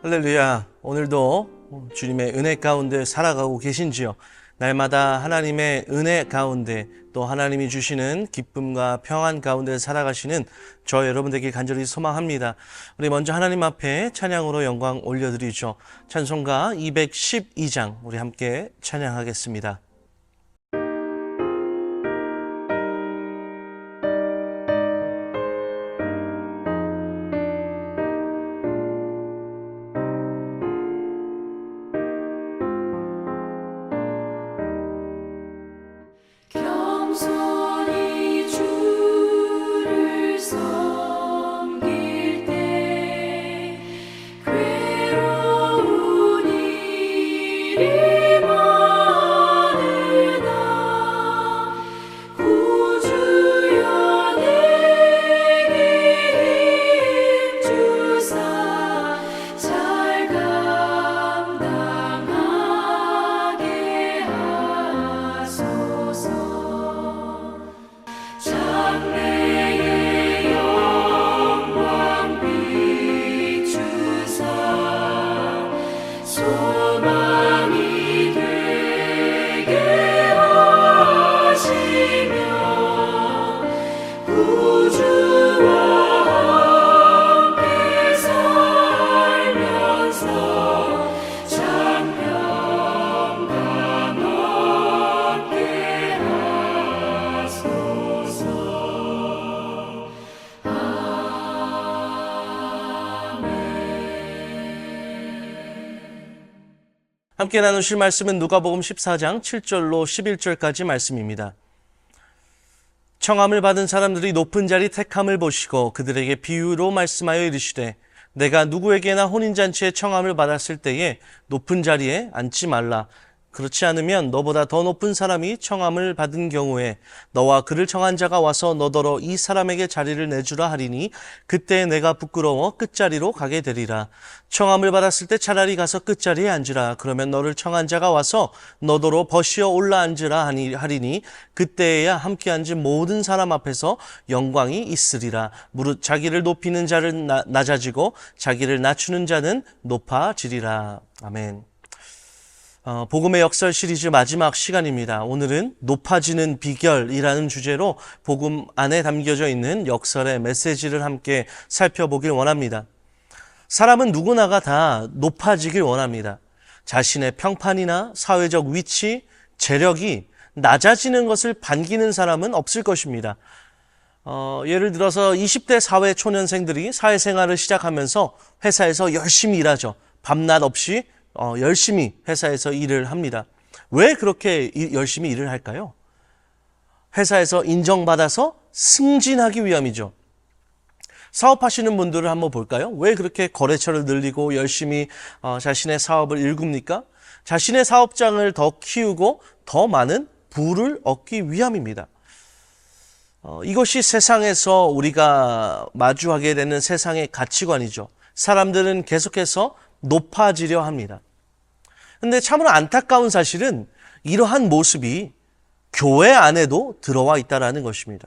할렐루야. 오늘도 주님의 은혜 가운데 살아가고 계신지요? 날마다 하나님의 은혜 가운데 또 하나님이 주시는 기쁨과 평안 가운데 살아가시는 저 여러분들에게 간절히 소망합니다. 우리 먼저 하나님 앞에 찬양으로 영광 올려드리죠. 찬송가 212장 우리 함께 찬양하겠습니다. 겸손히 주를 섬길 때 괴로운 일이 많으나 구주여 내게 힘 주사 잘 감당하게 하소서. 장래의 영광 비추사 소망이 되게 하시며 구주와 함께 살면서 참 평강 얻게 하소서. 함께 나누실 말씀은 누가복음 14장 7절로 11절까지 말씀입니다. 청함을 받은 사람들이 높은 자리 택함을 보시고 그들에게 비유로 말씀하여 이르시되 내가 누구에게나 혼인잔치에 청함을 받았을 때에 높은 자리에 앉지 말라. 그렇지 않으면 너보다 더 높은 사람이 청함을 받은 경우에 너와 그를 청한 자가 와서 너더러 이 사람에게 자리를 내주라 하리니 그때 내가 부끄러워 끝자리로 가게 되리라. 청함을 받았을 때 차라리 가서 끝자리에 앉으라. 그러면 너를 청한 자가 와서 너더러 벗이어 올라 앉으라 하리니 그때에야 함께 앉은 모든 사람 앞에서 영광이 있으리라. 무릇 자기를 높이는 자는 낮아지고 자기를 낮추는 자는 높아지리라. 아멘. 복음의 역설 시리즈 마지막 시간입니다. 오늘은 높아지는 비결이라는 주제로 복음 안에 담겨져 있는 역설의 메시지를 함께 살펴보길 원합니다. 사람은 누구나가 다 높아지길 원합니다. 자신의 평판이나 사회적 위치, 재력이 낮아지는 것을 반기는 사람은 없을 것입니다. 예를 들어서 20대 사회 초년생들이 사회생활을 시작하면서 회사에서 열심히 일하죠. 밤낮 없이 열심히 회사에서 일을 합니다. 왜 그렇게 열심히 일을 할까요? 회사에서 인정받아서 승진하기 위함이죠. 사업하시는 분들을 한번 볼까요? 왜 그렇게 거래처를 늘리고 열심히 자신의 사업을 일굽니까? 자신의 사업장을 더 키우고 더 많은 부를 얻기 위함입니다. 이것이 세상에서 우리가 마주하게 되는 세상의 가치관이죠. 사람들은 계속해서 높아지려 합니다. 근데 참으로 안타까운 사실은 이러한 모습이 교회 안에도 들어와 있다는 것입니다.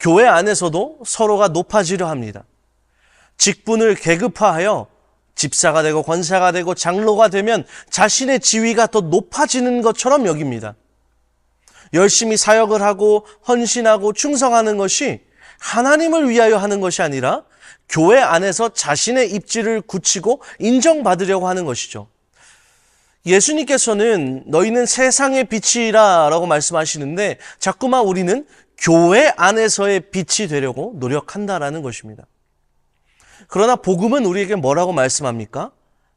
교회 안에서도 서로가 높아지려 합니다. 직분을 계급화하여 집사가 되고 권사가 되고 장로가 되면 자신의 지위가 더 높아지는 것처럼 여깁니다. 열심히 사역을 하고 헌신하고 충성하는 것이 하나님을 위하여 하는 것이 아니라 교회 안에서 자신의 입지를 굳히고 인정받으려고 하는 것이죠. 예수님께서는 너희는 세상의 빛이라 라고 말씀하시는데 자꾸만 우리는 교회 안에서의 빛이 되려고 노력한다라는 것입니다. 그러나 복음은 우리에게 뭐라고 말씀합니까?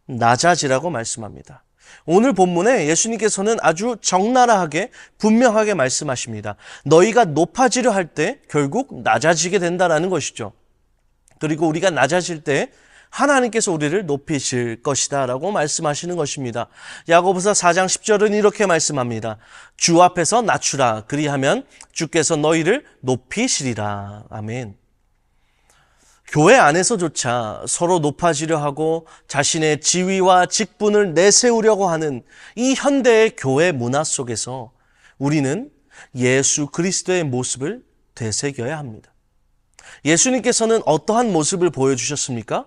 낮아지라고 말씀합니다. 오늘 본문에 예수님께서는 아주 적나라하게 분명하게 말씀하십니다. 너희가 높아지려 할 때 결국 낮아지게 된다라는 것이죠. 그리고 우리가 낮아질 때 하나님께서 우리를 높이실 것이다 라고 말씀하시는 것입니다. 야고보서 4장 10절은 이렇게 말씀합니다. 주 앞에서 낮추라. 그리하면 주께서 너희를 높이시리라. 아멘. 교회 안에서조차 서로 높아지려 하고 자신의 지위와 직분을 내세우려고 하는 이 현대의 교회 문화 속에서 우리는 예수 그리스도의 모습을 되새겨야 합니다. 예수님께서는 어떠한 모습을 보여주셨습니까?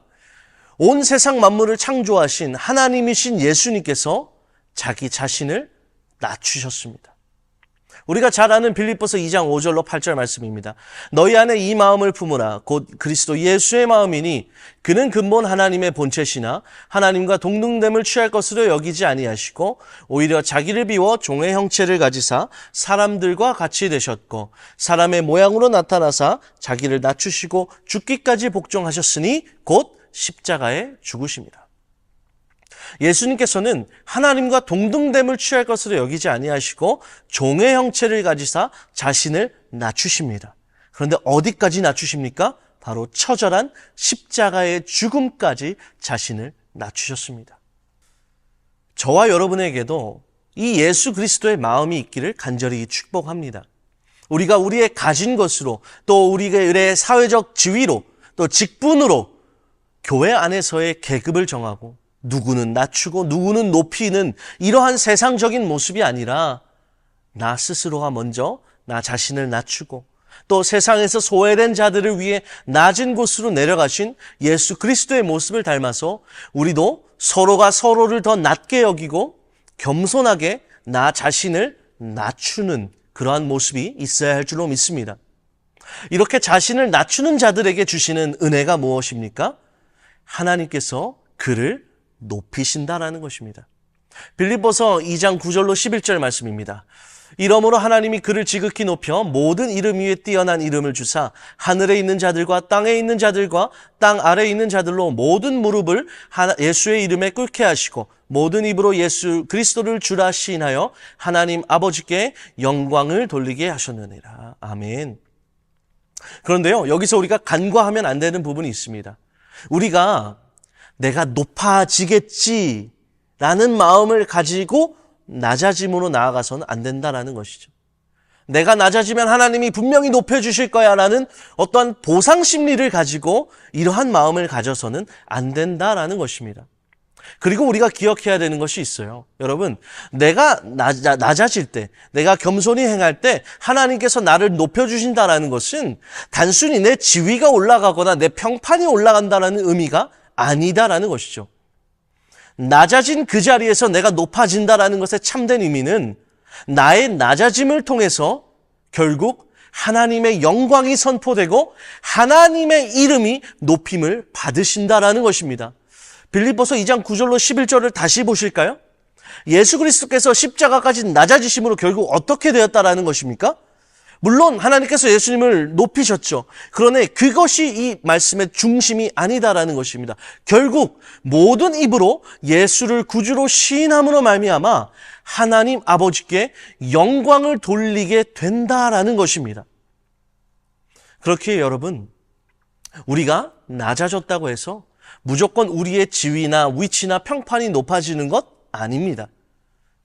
온 세상 만물을 창조하신 하나님이신 예수님께서 자기 자신을 낮추셨습니다. 우리가 잘 아는 빌립보서 2장 5절로 8절 말씀입니다. 너희 안에 이 마음을 품으라. 곧 그리스도 예수의 마음이니 그는 근본 하나님의 본체시나 하나님과 동등됨을 취할 것으로 여기지 아니하시고 오히려 자기를 비워 종의 형체를 가지사 사람들과 같이 되셨고 사람의 모양으로 나타나사 자기를 낮추시고 죽기까지 복종하셨으니 곧 십자가에 죽으십니다. 예수님께서는 하나님과 동등됨을 취할 것으로 여기지 아니하시고 종의 형체를 가지사 자신을 낮추십니다. 그런데 어디까지 낮추십니까? 바로 처절한 십자가의 죽음까지 자신을 낮추셨습니다. 저와 여러분에게도 이 예수 그리스도의 마음이 있기를 간절히 축복합니다. 우리가 우리의 가진 것으로 또 우리의 사회적 지위로 또 직분으로 교회 안에서의 계급을 정하고 누구는 낮추고 누구는 높이는 이러한 세상적인 모습이 아니라 나 스스로가 먼저 나 자신을 낮추고 또 세상에서 소외된 자들을 위해 낮은 곳으로 내려가신 예수 그리스도의 모습을 닮아서 우리도 서로가 서로를 더 낮게 여기고 겸손하게 나 자신을 낮추는 그러한 모습이 있어야 할 줄로 믿습니다. 이렇게 자신을 낮추는 자들에게 주시는 은혜가 무엇입니까? 하나님께서 그를 높이신다라는 것입니다. 빌립보서 2장 9절로 11절 말씀입니다. 이러므로 하나님이 그를 지극히 높여 모든 이름 위에 뛰어난 이름을 주사 하늘에 있는 자들과 땅에 있는 자들과 땅 아래에 있는 자들로 모든 무릎을 예수의 이름에 꿇게 하시고 모든 입으로 예수 그리스도를 주라 시인하여 하나님 아버지께 영광을 돌리게 하셨느니라. 아멘. 그런데요, 여기서 우리가 간과하면 안 되는 부분이 있습니다. 우리가 내가 높아지겠지라는 마음을 가지고 낮아짐으로 나아가서는 안 된다라는 것이죠. 내가 낮아지면 하나님이 분명히 높여주실 거야라는 어떠한 보상 심리를 가지고 이러한 마음을 가져서는 안 된다라는 것입니다. 그리고 우리가 기억해야 되는 것이 있어요. 여러분, 내가 낮아질 때, 내가 겸손히 행할 때 하나님께서 나를 높여주신다라는 것은 단순히 내 지위가 올라가거나 내 평판이 올라간다라는 의미가 아니다라는 것이죠. 낮아진 그 자리에서 내가 높아진다라는 것의 참된 의미는 나의 낮아짐을 통해서 결국 하나님의 영광이 선포되고 하나님의 이름이 높임을 받으신다라는 것입니다. 빌립보서 2장 9절로 11절을 다시 보실까요? 예수 그리스도께서 십자가까지 낮아지심으로 결국 어떻게 되었다라는 것입니까? 물론 하나님께서 예수님을 높이셨죠. 그러나 그것이 이 말씀의 중심이 아니다라는 것입니다. 결국 모든 입으로 예수를 구주로 시인함으로 말미암아 하나님 아버지께 영광을 돌리게 된다라는 것입니다. 그렇기에 여러분, 우리가 낮아졌다고 해서 무조건 우리의 지위나 위치나 평판이 높아지는 것 아닙니다.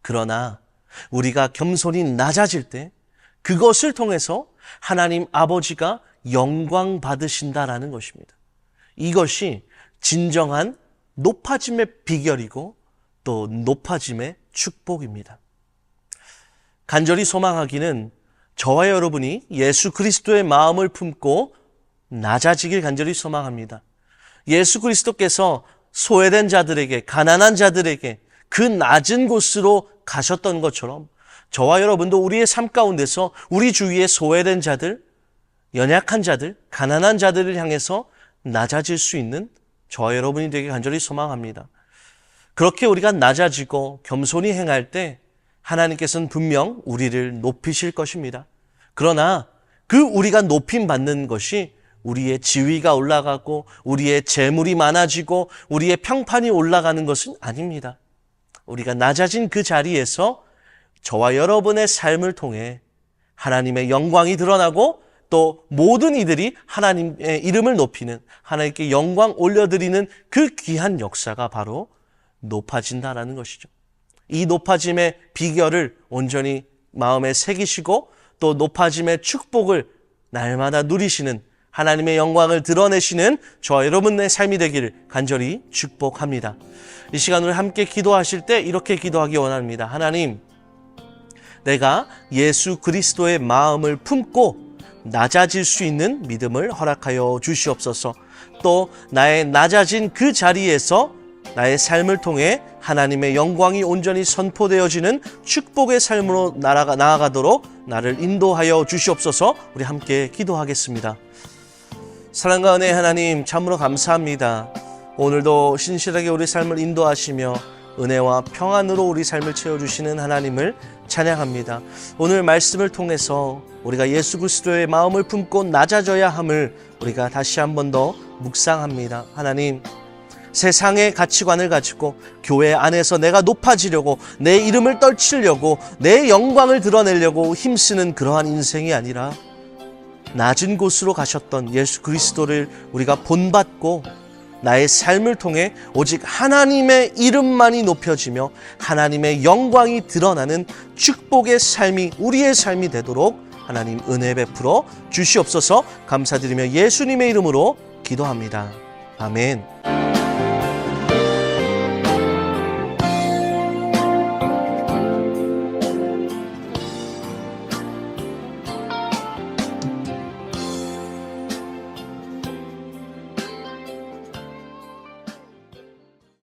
그러나 우리가 겸손히 낮아질 때 그것을 통해서 하나님 아버지가 영광 받으신다라는 것입니다. 이것이 진정한 높아짐의 비결이고 또 높아짐의 축복입니다. 간절히 소망하기는 저와 여러분이 예수 그리스도의 마음을 품고 낮아지길 간절히 소망합니다. 예수 그리스도께서 소외된 자들에게, 가난한 자들에게 그 낮은 곳으로 가셨던 것처럼 저와 여러분도 우리의 삶 가운데서 우리 주위에 소외된 자들, 연약한 자들, 가난한 자들을 향해서 낮아질 수 있는 저와 여러분이 되게 간절히 소망합니다. 그렇게 우리가 낮아지고 겸손히 행할 때 하나님께서는 분명 우리를 높이실 것입니다. 그러나 그 우리가 높임 받는 것이 우리의 지위가 올라가고 우리의 재물이 많아지고 우리의 평판이 올라가는 것은 아닙니다. 우리가 낮아진 그 자리에서 저와 여러분의 삶을 통해 하나님의 영광이 드러나고 또 모든 이들이 하나님의 이름을 높이는, 하나님께 영광 올려드리는 그 귀한 역사가 바로 높아진다라는 것이죠. 이 높아짐의 비결을 온전히 마음에 새기시고 또 높아짐의 축복을 날마다 누리시는, 하나님의 영광을 드러내시는 저와 여러분의 삶이 되기를 간절히 축복합니다. 이 시간을 함께 기도하실 때 이렇게 기도하기 원합니다. 하나님, 내가 예수 그리스도의 마음을 품고 낮아질 수 있는 믿음을 허락하여 주시옵소서. 또 나의 낮아진 그 자리에서 나의 삶을 통해 하나님의 영광이 온전히 선포되어지는 축복의 삶으로 나아가도록 나를 인도하여 주시옵소서. 우리 함께 기도하겠습니다. 사랑과 은혜의 하나님, 참으로 감사합니다. 오늘도 신실하게 우리 삶을 인도하시며 은혜와 평안으로 우리 삶을 채워주시는 하나님을 찬양합니다. 오늘 말씀을 통해서 우리가 예수 그리스도의 마음을 품고 낮아져야 함을 우리가 다시 한 번 더 묵상합니다. 하나님, 세상의 가치관을 가지고 교회 안에서 내가 높아지려고, 내 이름을 떨치려고, 내 영광을 드러내려고 힘쓰는 그러한 인생이 아니라 낮은 곳으로 가셨던 예수 그리스도를 우리가 본받고 나의 삶을 통해 오직 하나님의 이름만이 높여지며 하나님의 영광이 드러나는 축복의 삶이 우리의 삶이 되도록 하나님 은혜 베풀어 주시옵소서. 감사드리며 예수님의 이름으로 기도합니다. 아멘.